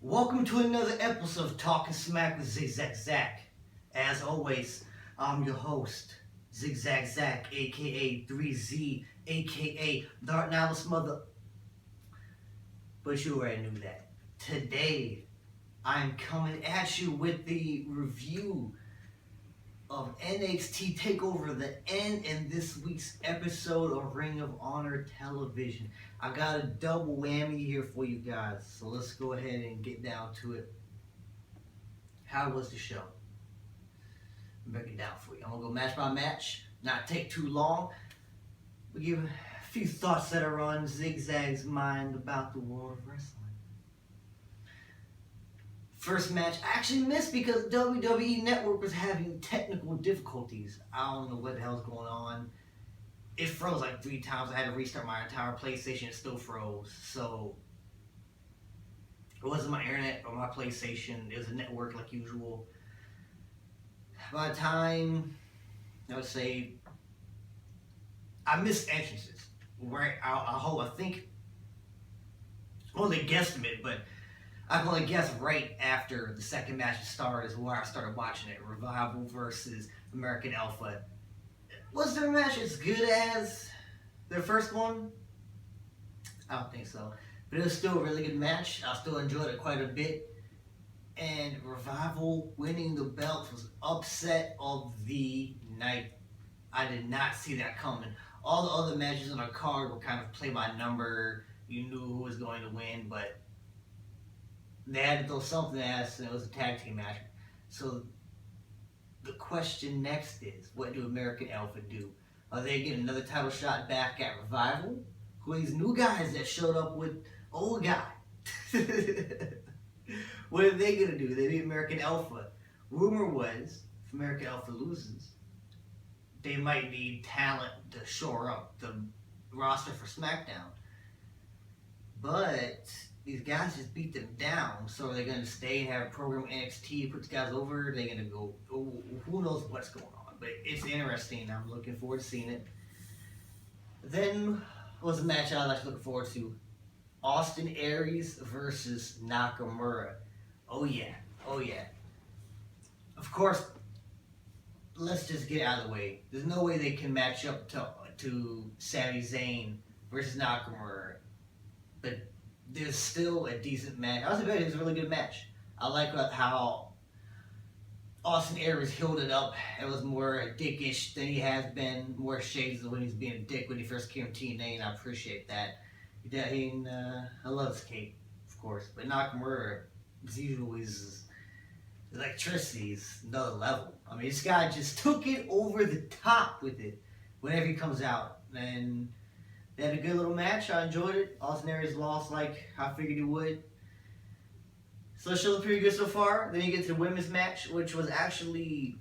Welcome to another episode of Talkin Smack with Zig Zag Zach. As always, I'm your host, Zig Zag Zach, aka 3Z, aka Dark Nihilist Mother. But you already knew that. Today, I'm coming at you with the review of NXT Takeover, the end in this week's episode of Ring of Honor Television. I got a double whammy here for you guys, so let's go ahead and get down to it. How was the show? I'm breaking it down for you. I'm gonna go match by match, not take too long. We'll give a few thoughts that are on Zig Zag's mind about the world of wrestling. First match, I actually missed because WWE Network was having technical difficulties. I don't know what the hell's going on. It froze like 3 times. I had to restart my entire PlayStation. It still froze. So, it wasn't my internet or my PlayStation. It was a network like usual. By the time, I would say, I missed entrances. Right, I think, only guesstimate, but I can only guess right after the second match started is where I started watching it. Revival versus American Alpha. Was their match as good as their first one? I don't think so. But it was still a really good match. I still enjoyed it quite a bit. And Revival winning the belts was upset of the night. I did not see that coming. All the other matches on our card were kind of play by number. You knew who was going to win, but they had to throw something at us, and it was a tag team match. So the question next is, what do American Alpha do? Are they getting another title shot back at Revival? Who are these new guys that showed up with old guy? What are they going to do? They beat American Alpha. Rumor was, if American Alpha loses, they might need talent to shore up the roster for SmackDown. But these guys just beat them down, so are they going to stay and have a program NXT, put these guys over? Are they going to go, who knows what's going on? But it's interesting. I'm looking forward to seeing it. Then was a match I was looking forward to. Austin Aries versus Nakamura. Oh yeah. Of course, let's just get out of the way. There's no way they can match up to Sami Zayn versus Nakamura. But there's still a decent match. I was bet it was a really good match. I like how Austin Aries healed it up. It was more dickish than he has been. More shades of when he's being a dick when he first came to TNA, and I appreciate that. I love his cape, of course. But Nakamura, as usual, his electricity is another level. I mean, this guy just took it over the top with it whenever he comes out. And they had a good little match. I enjoyed it. Austin Aries lost like I figured he would. So the show was pretty good so far. Then you get to the women's match, which was actually,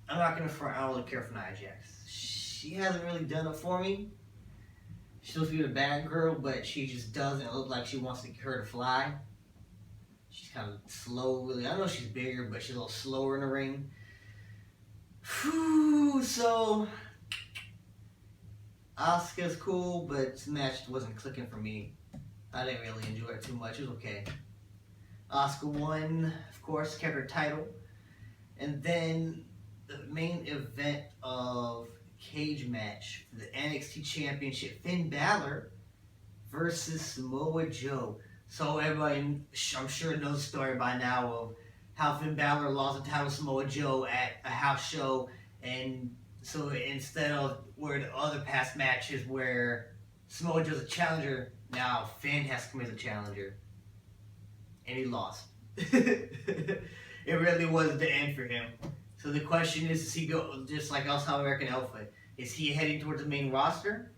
I'm not going to front, I don't really care for Nia Jax. She hasn't really done it for me. She's supposed to be a bad girl, but she just doesn't look like she wants her to fly. She's kind of slow, really. I know she's bigger, but she's a little slower in the ring. Whew, so Asuka's cool, but this match wasn't clicking for me. I didn't really enjoy it too much. It was okay. Asuka won, of course, kept her title. And then the main event of cage match for the NXT Championship, Finn Balor versus Samoa Joe. So everybody, I'm sure, knows the story by now of how Finn Balor lost the title to Samoa Joe at a house show, and so instead of where the other past matches where Samoa Joe's a challenger, now Finn has to come as a challenger. And he lost. It really was the end for him. So the question is, does he go, just like us on American Alpha, is he heading towards the main roster?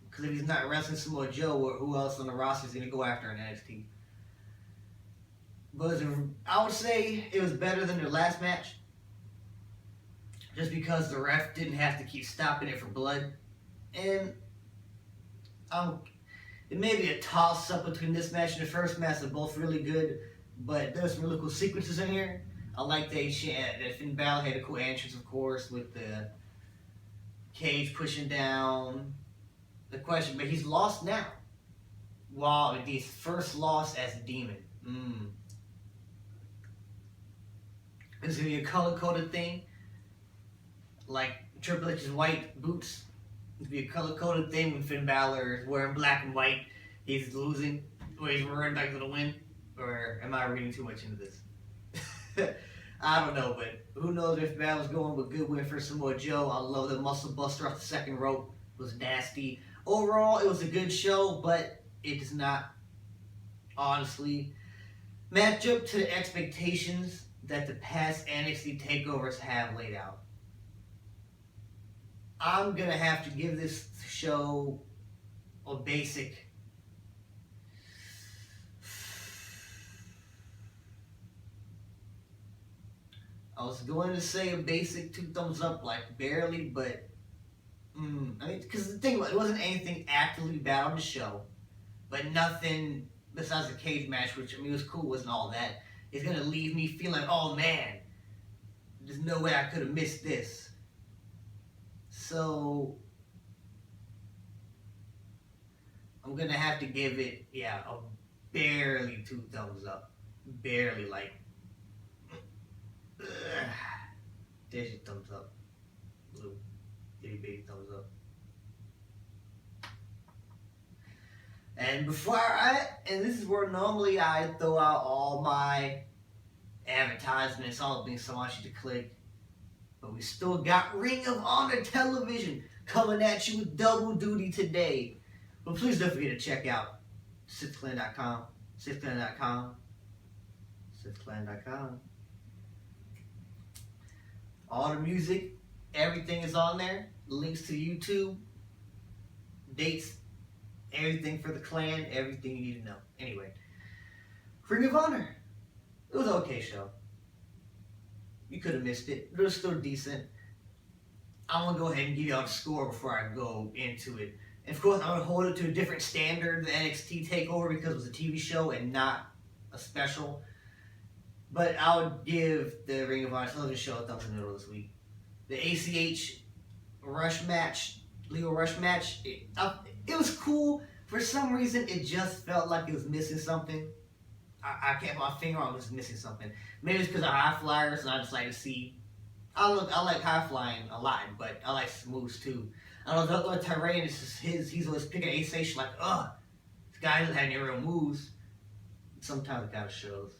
Because if he's not wrestling Samoa Joe, who else on the roster is going to go after in NXT? But I would say it was better than their last match. Just because the ref didn't have to keep stopping it for blood. And it may be a toss-up between this match and the first match. They're both really good, but there's some really cool sequences in here. I like that Finn Balor had a cool entrance, of course, with the cage pushing down. The question, but he's lost now. Wow, his first loss as Demon. It's gonna be a color-coded thing, like Triple H's white boots. It's gonna be a color-coded thing when Finn Balor is wearing black and white. He's losing, or he's running back to the win. Or am I reading too much into this? I don't know, but who knows if Balor's going with good win for Samoa Joe. I love the muscle buster off the second rope. It was nasty. Overall, it was a good show, but it does not, honestly, match up to the expectations that the past NXT takeovers have laid out. I'm going to have to give this show a basic. I was going to say a basic 2 thumbs up, like barely, but I mean, because the thing was, it wasn't anything actively bad on the show, but nothing besides the cage match, which I mean was cool, wasn't all that. It's gonna leave me feeling, oh man, there's no way I could have missed this. So I'm gonna have to give it, a barely 2 thumbs up, barely, like. There's your thumbs up. Little itty bitty thumbs up. And and this is where normally I throw out all my advertisements, all the things so I want you to click. But we still got Ring of Honor television coming at you with double duty today. But please don't forget to check out SithClan.com, SithClan.com, SithClan.com. All the music, everything is on there. Links to YouTube, dates, everything for the clan, everything you need to know. Anyway, Ring of Honor. It was an okay show. You could have missed it, but it was still decent. I want to go ahead and give y'all the score before I go into it. And of course, I'm going to hold it to a different standard than NXT Takeover because it was a TV show and not a special. But I would give the Ring of Honor television show a thumbs in the middle this week. The ACH Rush match, Leo Rush match, it was cool. For some reason, it just felt like it was missing something. I kept my finger on it was missing something. Maybe it's because I'm high flyers and I just like to see. I like high flying a lot, but I like moves too. I don't know, the Tyrann is just he's always picking ACH like, this guy doesn't have any real moves. Sometimes it kind of shows.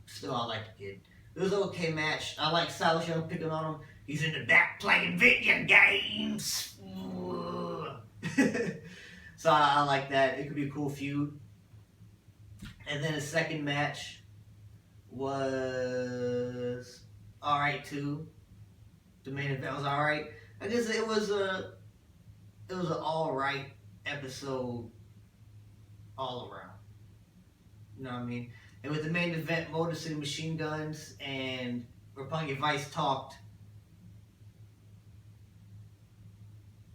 Still, I like the kid. It was an okay match. I like Silas Young picking on him. He's in the back playing video games. So I like that. It could be a cool feud. And then the second match was alright too. The main event was alright. I guess it was an alright episode all around. You know what I mean? And with the main event, Motor City Machine Guns and Roppongi Vice talked.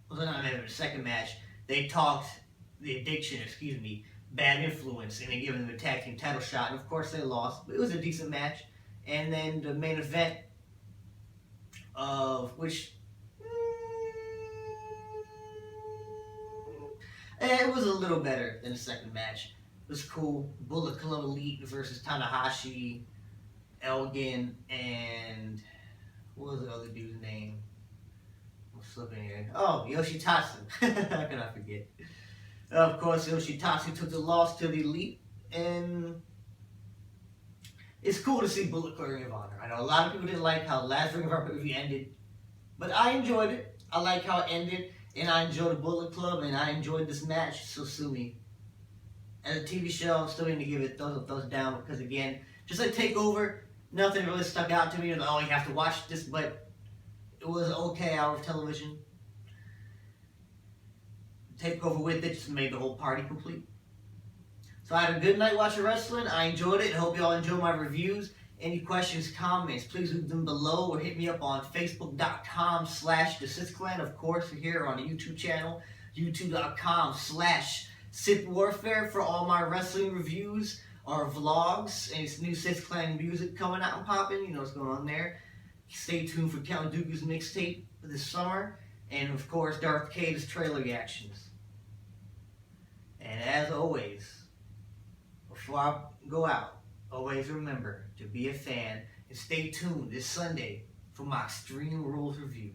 Well, not the second match. They talked the Addiction, Bad Influence, and they gave them a tag team title shot. And of course, they lost, but it was a decent match. And then the main event of which. It was a little better than the second match. It was cool. Bullet Club Elite versus Tanahashi, Elgin, and what was the other dude's name? I'm slipping here. Oh, Yoshitatsu. How can I forget? Of course, Yoshitatsu took the loss to the Elite, and it's cool to see Bullet Club Ring of Honor. I know a lot of people didn't like how last Ring of Honor review ended, but I enjoyed it. I like how it ended, and I enjoyed Bullet Club, and I enjoyed this match, so sue me. As a TV show, I'm still going to give it thumbs up, thumbs down, because again, just like Takeover, nothing really stuck out to me. Like, oh, you have to watch this, but it was an okay hour of television. Takeover with it just made the whole party complete. So I had a good night watching wrestling. I enjoyed it. I hope you all enjoy my reviews. Any questions, comments, please leave them below or hit me up on Facebook.com/TheSithClan. Of course, here on the YouTube channel, YouTube.com/Sith Warfare for all my wrestling reviews or vlogs. And it's new Sith Clan music coming out and popping. You know what's going on there. Stay tuned for Count Dooku's mixtape this summer. And of course, Darth Cade's trailer reactions. And as always, before I go out, always remember to be a fan and stay tuned this Sunday for my Extreme Rules review.